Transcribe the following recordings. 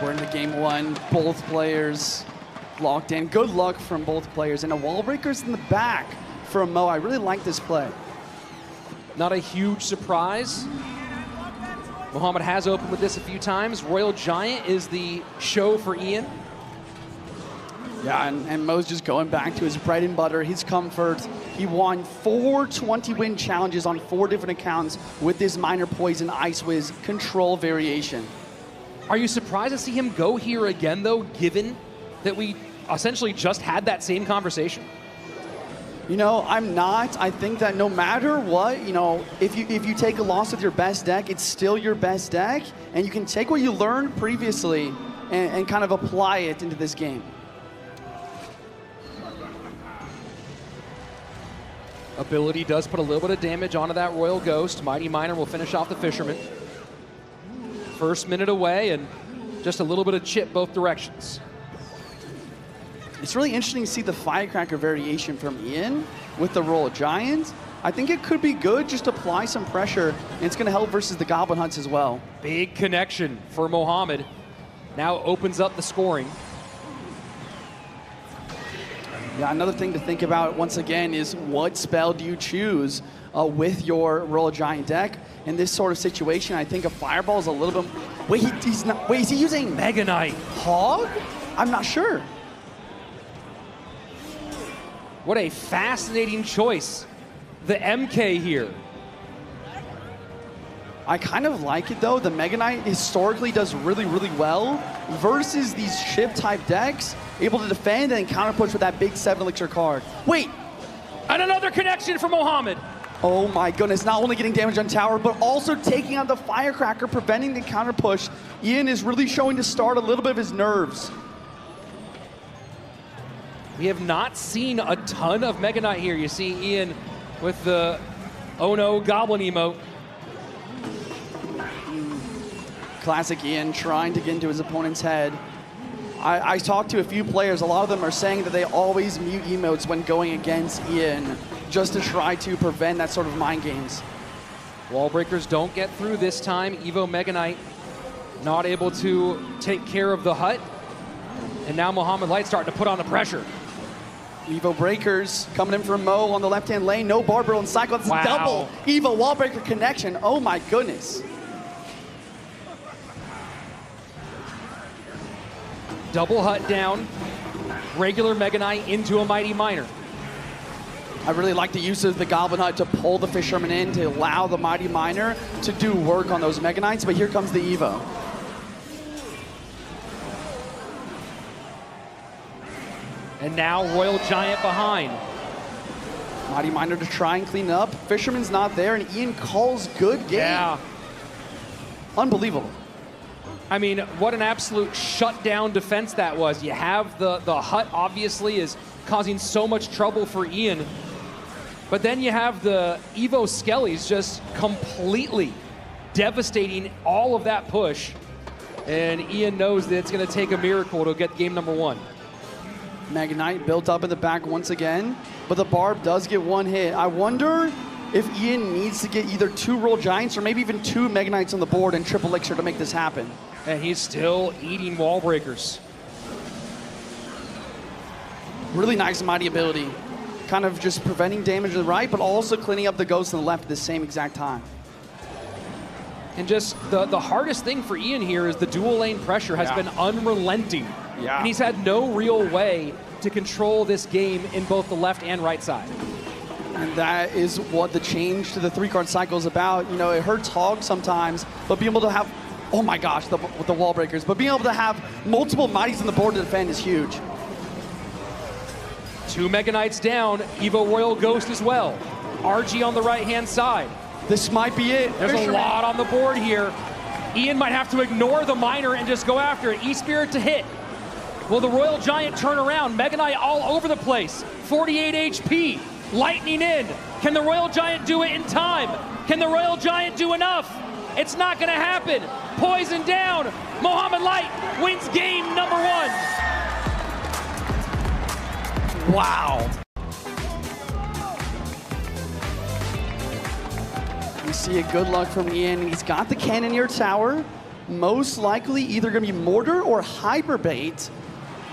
We're into game one. Both players locked in. Good luck from both players. And a wall breaker's in the back from Mo. I really like this play. Not a huge surprise. Mohamed has opened with this a few times. Royal Giant is the show for Ian. Yeah, and Mo's just going back to his bread and butter, his comfort. He won 4 20-win challenges on 4 different accounts with this Minor Poison Ice Wiz control variation. Are you surprised to see him go here again, though, given that we essentially just had that same conversation? You know, I'm not. I think that no matter what, you know, if you take a loss with your best deck, it's still your best deck, and you can take what you learned previously and kind of apply it into this game. Ability does put a little bit of damage onto that Royal Ghost. Mighty Miner will finish off the Fisherman. First minute away, and just a little bit of chip both directions. It's really interesting to see the Firecracker variation from Ian with the Royal Giant. I think it could be good, just apply some pressure, and it's going to help versus the Goblin Hunts as well. Big connection for Mohamed. Now opens up the scoring. Yeah, another thing to think about once again is what spell do you choose with your Royal Giant deck? In this sort of situation, I think a Fireball is a little bit... Wait, he's not... Wait, is he using Mega Knight? Hog? I'm not sure. What a fascinating choice. The MK here. I kind of like it though. The Mega Knight historically does really, really well versus these ship-type decks, able to defend and counterpush with that big 7 elixir card. Wait! And another connection for Mohamed. Oh my goodness, not only getting damage on tower, but also taking out the Firecracker, preventing the counterpush. Ian is really showing to start a little bit of his nerves. We have not seen a ton of Mega Knight here. You see Ian with the oh no Goblin emote. Classic Ian trying to get into his opponent's head. I talked to a few players. A lot of them are saying that they always mute emotes when going against Ian just to try to prevent that sort of mind games. Wall breakers don't get through this time. Evo Mega Knight not able to take care of the hut. And now Mohamed Light starting to put on the pressure. Evo breakers coming in from Mo on the left-hand lane. No Barbaro and Cycle. That's a double Evo wall breaker connection. Oh my goodness. Double hut down. Regular Mega Knight into a Mighty Miner. I really like the use of the Goblin Hut to pull the Fisherman in to allow the Mighty Miner to do work on those Mega Knights, but here comes the Evo. And now Royal Giant behind. Mighty Miner to try and clean up. Fisherman's not there, and Ian calls good game. Yeah. Unbelievable. I mean, what an absolute shutdown defense that was. You have the hut obviously is causing so much trouble for Ian. But then you have the Evo Skellies just completely devastating all of that push. And Ian knows that it's going to take a miracle to get game number 1. Mega Knight built up in the back once again, but the Barb does get 1 hit. I wonder if Ian needs to get either 2 Royal Giants or maybe even 2 Mega Knights on the board and triple elixir to make this happen. And he's still eating wall breakers. Really nice Mighty ability. Kind of just preventing damage to the right, but also cleaning up the ghost on the left at the same exact time. And just the hardest thing for Ian here is the dual lane pressure has been unrelenting. Yeah. And he's had no real way to control this game in both the left and right side. And that is what the change to the 3-card cycle is about. You know, it hurts Hog sometimes, but being able to have, oh my gosh, with the wall breakers, but being able to have multiple Mighties on the board to defend is huge. 2 Mega Knights down, Evo Royal Ghost as well. RG on the right-hand side. This might be it. There's a lot on the board here. Ian might have to ignore the Miner and just go after it. E-Spirit to hit. Will the Royal Giant turn around? Mega Knight all over the place. 48 HP. Lightning in. Can the Royal Giant do it in time? Can the Royal Giant do enough? It's not going to happen. Poison down. Mohamed Light wins game number 1. Wow. You see a good luck from Ian. He's got the Cannoneer Tower. most likely either going to be Mortar or Hyper Bait,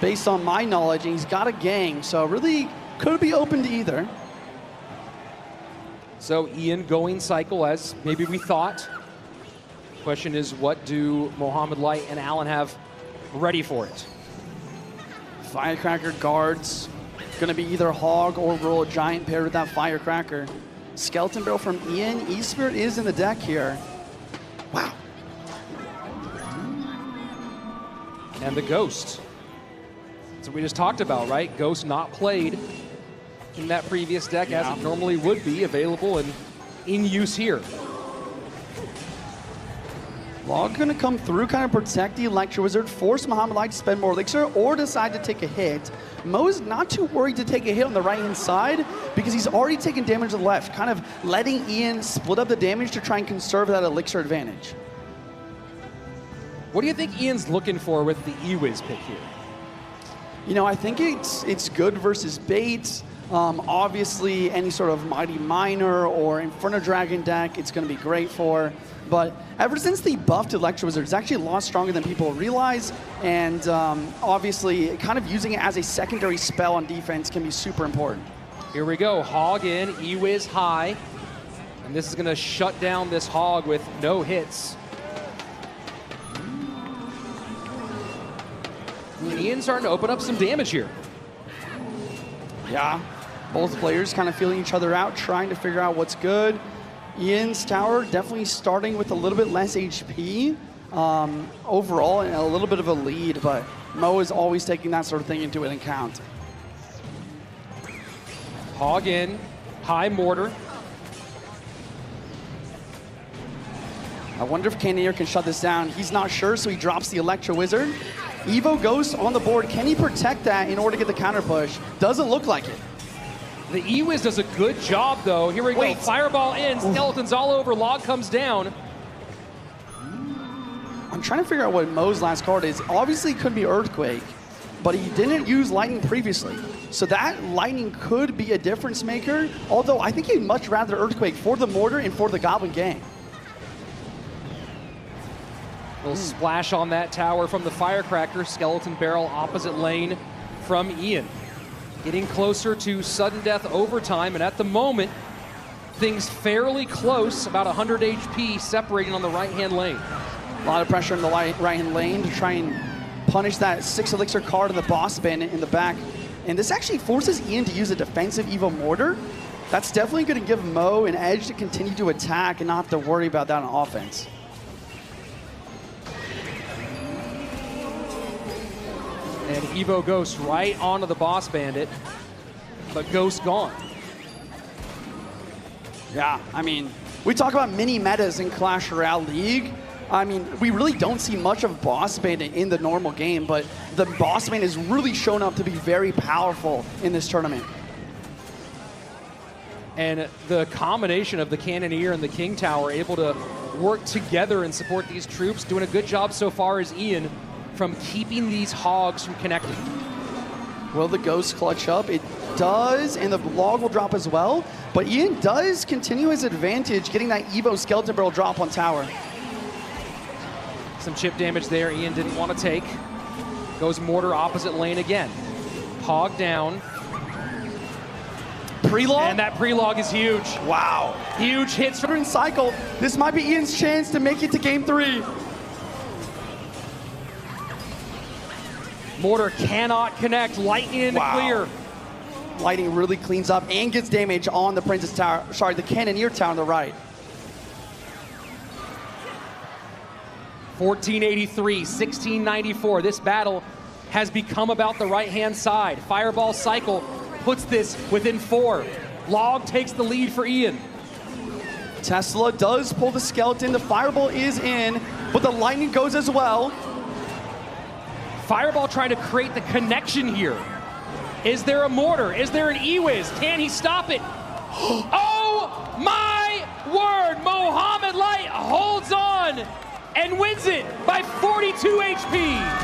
based on my knowledge, and he's got a gang, so really could be open to either. So Ian going cycle as maybe we thought. Question is, what do Mohamed Light and Allen have ready for it? Firecracker guards. Going to be either Hog or Royal Giant paired with that Firecracker. Skeleton Barrel from Ian. E-Spirit is in the deck here. Wow. And the Ghost. That's what we just talked about, right? Ghost not played in that previous deck as it normally would be, available and in use here. Log going to come through, kind of protect the Electro Wizard, force Mohamed Light to spend more elixir, or decide to take a hit. Mo's not too worried to take a hit on the right-hand side because he's already taken damage to the left, kind of letting Ian split up the damage to try and conserve that elixir advantage. What do you think Ian's looking for with the E-Wiz pick here? You know, I think it's good versus bait. Obviously, any sort of Mighty Miner or Inferno Dragon deck, it's going to be great for. But ever since the buffed Electro Wizard, it's actually a lot stronger than people realize. And obviously, kind of using it as a secondary spell on defense can be super important. Here we go. Hog in, E-Wiz high. And this is going to shut down this Hog with no hits. And Ian's starting to open up some damage here. Yeah, both players kind of feeling each other out, trying to figure out what's good. Ian's tower definitely starting with a little bit less HP overall and a little bit of a lead, but Mo is always taking that sort of thing into account. Hog in, high Mortar. I wonder if Cannoneer can shut this down. He's not sure, so he drops the Electro Wizard. Evo Ghost on the board. Can he protect that in order to get the counter push? Doesn't look like it. The E-Wiz does a good job, though. Here we go. Fireball in, skeletons all over, Log comes down. I'm trying to figure out what Mo's last card is. Obviously, it could be Earthquake, but he didn't use Lightning previously. So that Lightning could be a difference maker, although I think he'd much rather Earthquake for the Mortar and for the Goblin Gang. Little splash on that tower from the Firecracker. Skeleton Barrel opposite lane from Ian. Getting closer to sudden death overtime, and at the moment, things fairly close, about 100 HP separating on the right-hand lane. A lot of pressure in the right-hand lane to try and punish that 6 elixir card in the boss bandit in the back. And this actually forces Ian to use a defensive Evo Mortar. That's definitely going to give Mo an edge to continue to attack and not have to worry about that on offense. And Evo Ghost right onto the boss bandit, but Ghost gone. Yeah, I mean, we talk about mini metas in Clash Royale League. I mean, we really don't see much of boss bandit in the normal game, but the boss bandit has really shown up to be very powerful in this tournament. And the combination of the Cannoneer and the King Tower able to work together and support these troops, doing a good job so far as Ian from keeping these Hogs from connecting. Will the Ghost clutch up? It does, and the Log will drop as well, but Ian does continue his advantage, getting that Evo Skeleton Barrel drop on tower. Some chip damage there Ian didn't want to take. Goes Mortar opposite lane again. Hog down. Pre-log? And that pre-log is huge. Wow. Huge hits from cycle. This might be Ian's chance to make it to game 3. Mortar cannot connect. Lightning in the clear. Lightning really cleans up and gets damage on the Princess Tower. Sorry, the Cannoneer Tower on the right. 1483, 1694. This battle has become about the right-hand side. Fireball cycle puts this within 4. Log takes the lead for Ian. Tesla does pull the skeleton. The Fireball is in, but the Lightning goes as well. Fireball trying to create the connection here. Is there a Mortar? Is there an E-Wiz? Can he stop it? Oh my word! Mohamed Light holds on and wins it by 42 HP.